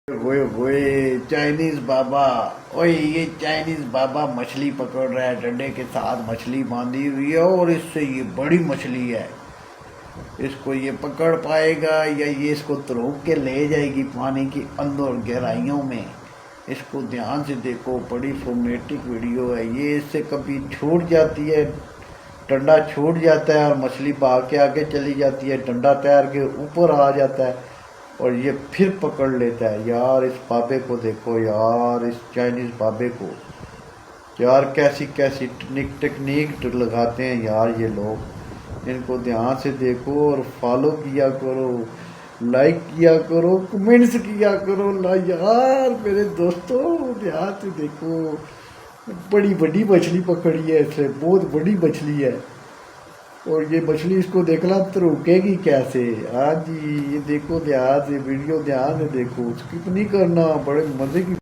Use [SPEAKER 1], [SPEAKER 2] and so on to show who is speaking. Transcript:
[SPEAKER 1] वो चाइनीज बाबा। ओए ये चाइनीज बाबा मछली पकड़ रहा है, डंडे के साथ मछली बांधी हुई है और इससे ये बड़ी मछली है। इसको ये पकड़ पाएगा या ये इसको तरोक के ले जाएगी पानी की अंदर गहराइयों में। इसको ध्यान से देखो, बड़ी फोमेटिक वीडियो है ये। इससे कभी छूट जाती है, डंडा छूट जाता है और मछली भाग के आगे चली जाती है, डंडा तैर के ऊपर आ जाता है और ये फिर पकड़ लेता है। यार इस बाबे को देखो यार, इस चाइनीज बाबे को यार, कैसी कैसी टेक्निक लगाते हैं यार ये लोग। इनको ध्यान से देखो और फॉलो किया करो, लाइक किया करो, कमेंट्स किया करो ना यार मेरे दोस्तों। ध्यान से देखो, बड़ी बड़ी मछली पकड़ी है इसने, बहुत बड़ी मछली है और ये मछली इसको देखना तो रुकेगी कैसे। हाँ जी, ये देखो ध्यान से वीडियो, ध्यान से देखो, स्किप नहीं करना, बड़े मजे की